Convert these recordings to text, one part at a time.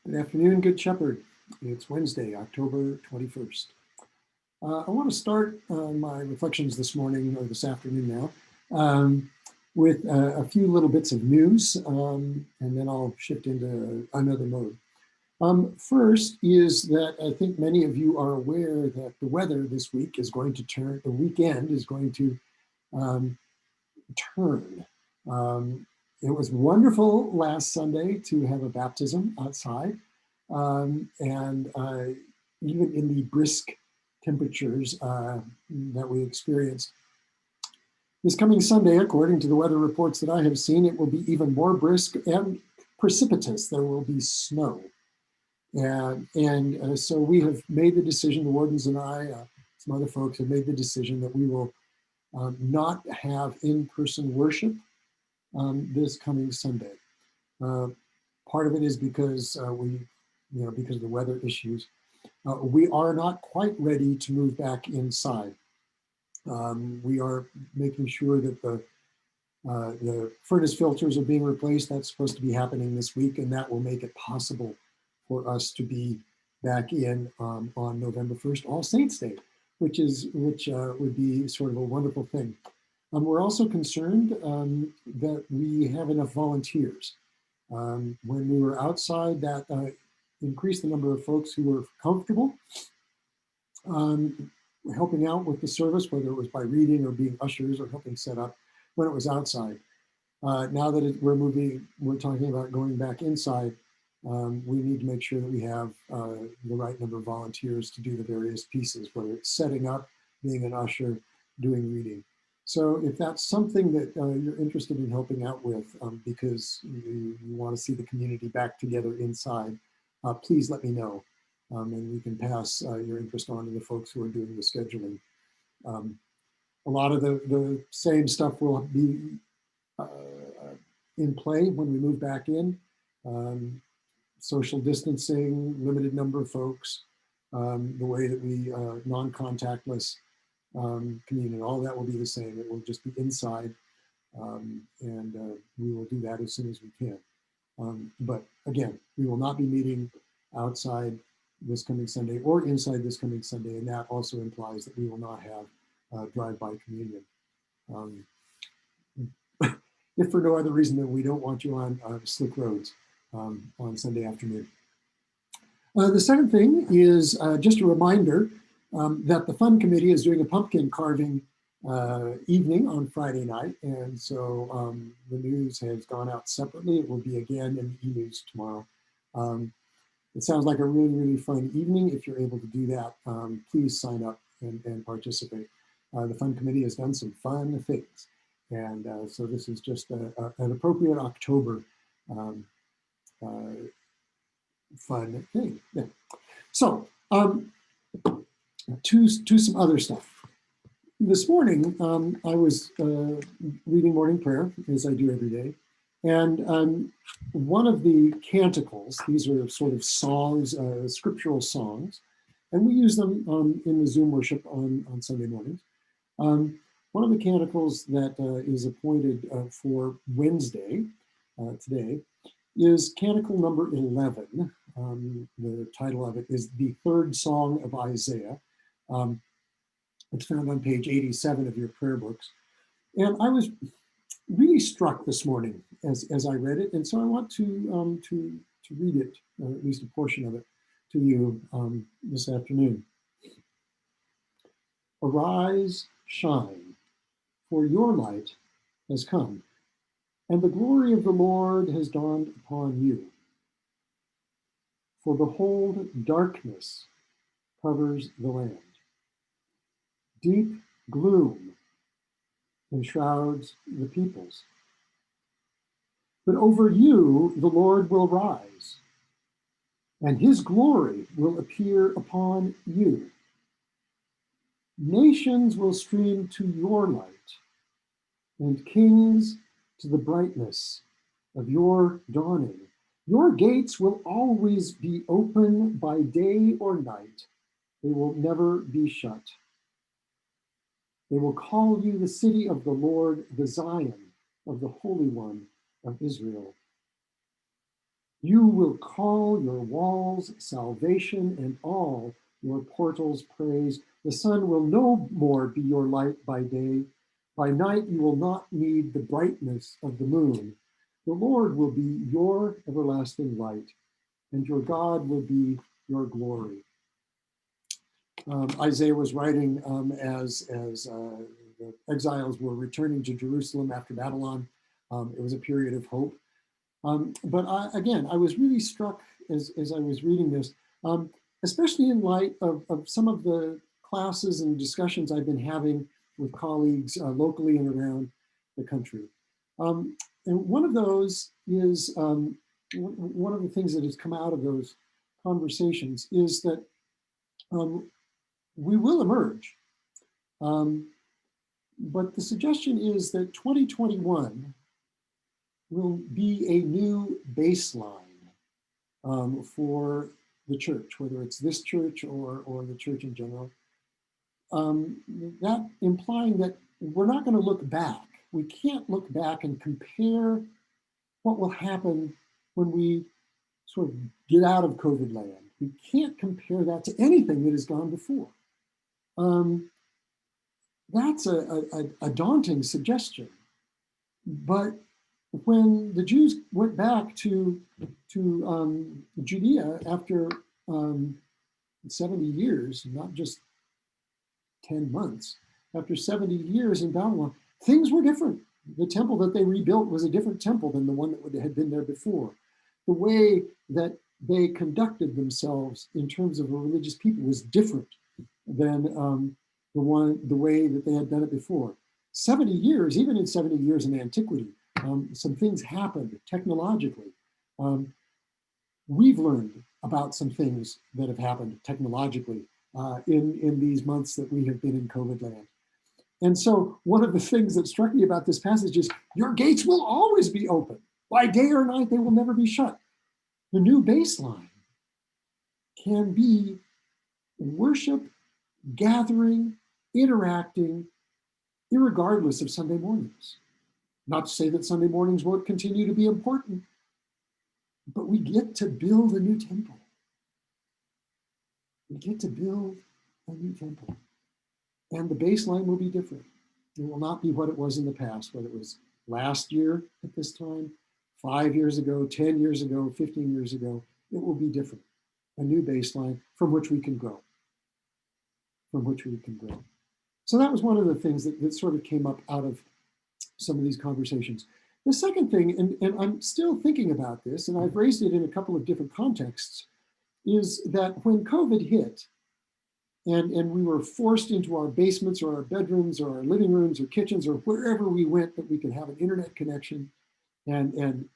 Good afternoon, Good Shepherd. It's Wednesday, October 21st. I want to start my reflections this morning, or this afternoon now, with a few little bits of news, and then I'll shift into another mode. First is that I think many of you are aware that the weather this week is going to turn, the weekend is going to turn. It was wonderful last Sunday to have a baptism outside. And even in the brisk temperatures that we experienced. This coming Sunday, according to the weather reports that I have seen, it will be even more brisk and precipitous. There will be snow. And so we have made the decision, the wardens and I, some other folks have made the decision that we will not have in-person worship this coming Sunday. Part of it is because because of the weather issues. We are not quite ready to move back inside. We are making sure that the furnace filters are being replaced. That's supposed to be happening this week, and that will make it possible for us to be back in on November 1st, All Saints Day, which would be sort of a wonderful thing. We're also concerned that we have enough volunteers. When we were outside, that increased the number of folks who were comfortable helping out with the service, whether it was by reading or being ushers or helping set up when it was outside. Now that we're talking about going back inside, we need to make sure that we have the right number of volunteers to do the various pieces, whether it's setting up, being an usher, doing reading. So if that's something that you're interested in helping out with because you want to see the community back together inside, please let me know. And we can pass your interest on to the folks who are doing the scheduling. A lot of the same stuff will be in play when we move back in. Social distancing, limited number of folks, the way that we non-contactless communion, all that will be the same. It will just be inside, and we will do that as soon as we can. But again, we will not be meeting outside this coming Sunday or inside this coming Sunday, and that also implies that we will not have drive-by communion. If for no other reason than we don't want you on slick roads on Sunday afternoon. The second thing is just a reminder that the Fun Committee is doing a pumpkin carving evening on Friday night, and so the news has gone out separately. It will be again in the e-news tomorrow. It sounds like a really, really fun evening. If you're able to do that, please sign up and participate. The Fun Committee has done some fun things, and so this is just an appropriate October fun thing. Yeah. So to some other stuff. This morning, I was reading morning prayer, as I do every day, and one of the canticles, these are sort of songs, scriptural songs, and we use them in the Zoom worship on Sunday mornings. One of the canticles that is appointed for Wednesday, today, is canticle number 11. The title of it is The Third Song of Isaiah. It's found on page 87 of your prayer books. And I was really struck this morning as I read it, and so I want to read it, at least a portion of it, to you this afternoon. Arise, shine, for your light has come, and the glory of the Lord has dawned upon you. For behold, darkness covers the land. Deep gloom enshrouds the peoples. But over you the Lord will rise, and his glory will appear upon you. Nations will stream to your light, and kings to the brightness of your dawning. Your gates will always be open by day or night. They will never be shut. They will call you the city of the Lord, the Zion of the Holy One of Israel. You will call your walls salvation and all your portals praise. The sun will no more be your light by day. By night you will not need the brightness of the moon. The Lord will be your everlasting light, and your God will be your glory. Isaiah was writing as the exiles were returning to Jerusalem after Babylon. It was a period of hope. Again, I was really struck as I was reading this, especially in light of some of the classes and discussions I've been having with colleagues locally and around the country. And one of those is, one of the things that has come out of those conversations is that we will emerge. But the suggestion is that 2021 will be a new baseline for the church, whether it's this church or the church in general. That implying that we're not going to look back. We can't look back and compare what will happen when we sort of get out of COVID land. We can't compare that to anything that has gone before. That's a daunting suggestion. But when the Jews went back to Judea after 70 years, not just 10 months, after 70 years in Babylon, things were different. The temple that they rebuilt was a different temple than the one that had been there before. The way that they conducted themselves in terms of a religious people was different than the way that they had done it before. 70 years, even in 70 years in antiquity, some things happened technologically. We've learned about some things that have happened technologically in these months that we have been in COVID land. And so one of the things that struck me about this passage is your gates will always be open. By day or night, they will never be shut. The new baseline can be worship, gathering, interacting, irregardless of Sunday mornings. Not to say that Sunday mornings won't continue to be important, but we get to build a new temple. We get to build a new temple. And the baseline will be different. It will not be what it was in the past, whether it was last year at this time, 5 years ago, 10 years ago, 15 years ago. It will be different. A new baseline from which we can grow. From which we can grow. So that was one of the things that sort of came up out of some of these conversations. The second thing, and I'm still thinking about this, and I've raised it in a couple of different contexts, is that when COVID hit, and we were forced into our basements or our bedrooms or our living rooms or kitchens or wherever we went that we could have an internet connection and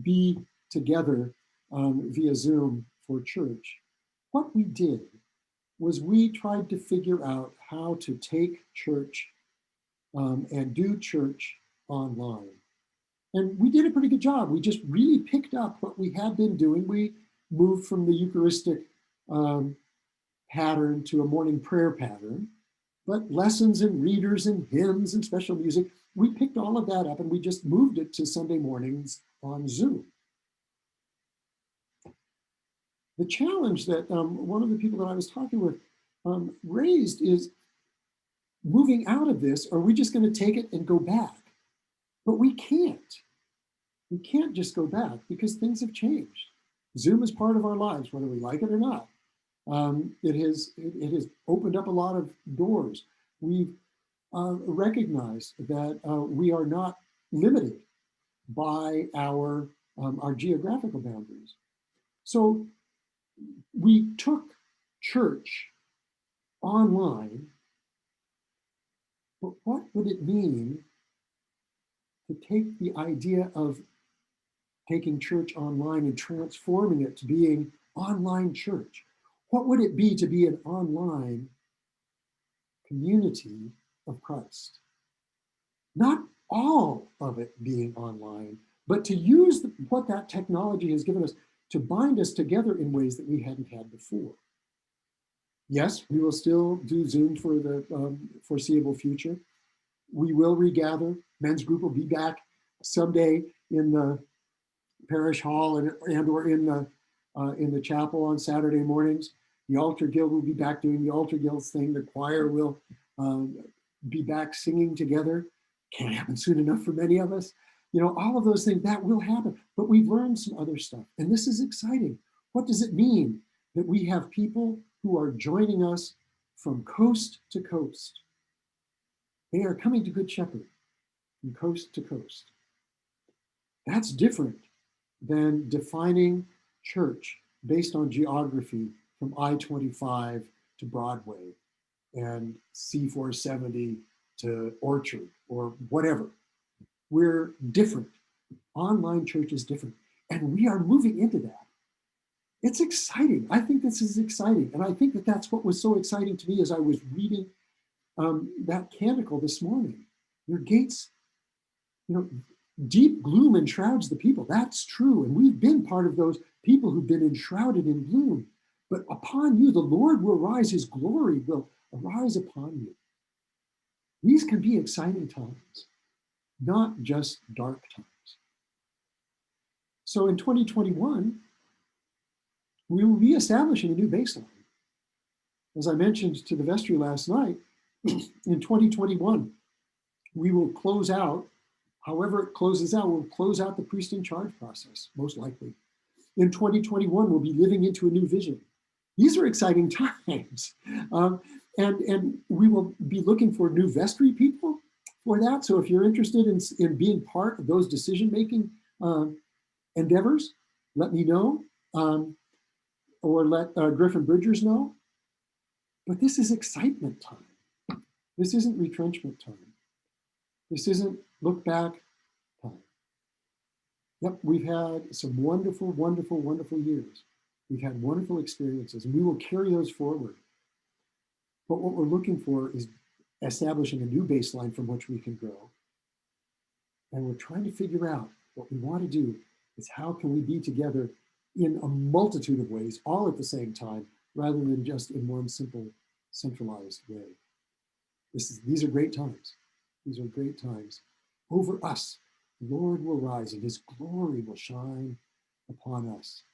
be together via Zoom for church, what we did was we tried to figure out how to take church and do church online. And we did a pretty good job. We just really picked up what we had been doing. We moved from the Eucharistic pattern to a morning prayer pattern, but lessons and readers and hymns and special music, we picked all of that up and we just moved it to Sunday mornings on Zoom. The challenge that one of the people that I was talking with raised is moving out of this, are we just going to take it and go back? But we can't. We can't just go back because things have changed. Zoom is part of our lives, whether we like it or not. It has opened up a lot of doors. We've recognized that we are not limited by our geographical boundaries. So we took church online, but what would it mean to take the idea of taking church online and transforming it to being online church? What would it be to be an online community of Christ? Not all of it being online, but to use what that technology has given us to bind us together in ways that we hadn't had before. Yes, we will still do Zoom for the foreseeable future. We will regather. Men's group will be back someday in the parish hall and or in the chapel on Saturday mornings. The altar guild will be back doing the altar guild thing. The choir will be back singing together. Can't happen soon enough for many of us. All of those things, that will happen. But we've learned some other stuff. And this is exciting. What does it mean that we have people who are joining us from coast to coast? They are coming to Good Shepherd from coast to coast. That's different than defining church based on geography from I-25 to Broadway and C-470 to Orchard or whatever. We're different. Online church is different. And we are moving into that. It's exciting. I think this is exciting. And I think that that's what was so exciting to me as I was reading that canticle this morning. Your gates, deep gloom enshrouds the people. That's true. And we've been part of those people who've been enshrouded in gloom. But upon you, the Lord will rise. His glory will arise upon you. These can be exciting times, not just dark times. So in 2021, we will be establishing a new baseline. As I mentioned to the vestry last night, in 2021, we will close out, however it closes out, we'll close out the priest in charge process, most likely. In 2021, we'll be living into a new vision. These are exciting times. And we will be looking for new vestry people for that. So if you're interested in being part of those decision-making endeavors, let me know, or let Griffin Bridgers know. But this is excitement time. This isn't retrenchment time. This isn't look back time. Yep, we've had some wonderful, wonderful, wonderful years. We've had wonderful experiences, and we will carry those forward. But what we're looking for is establishing a new baseline from which we can grow. And we're trying to figure out what we want to do is how can we be together in a multitude of ways, all at the same time, rather than just in one simple, centralized way. These are great times. These are great times. Over us, the Lord will rise and his glory will shine upon us.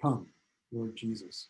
Come, Lord Jesus.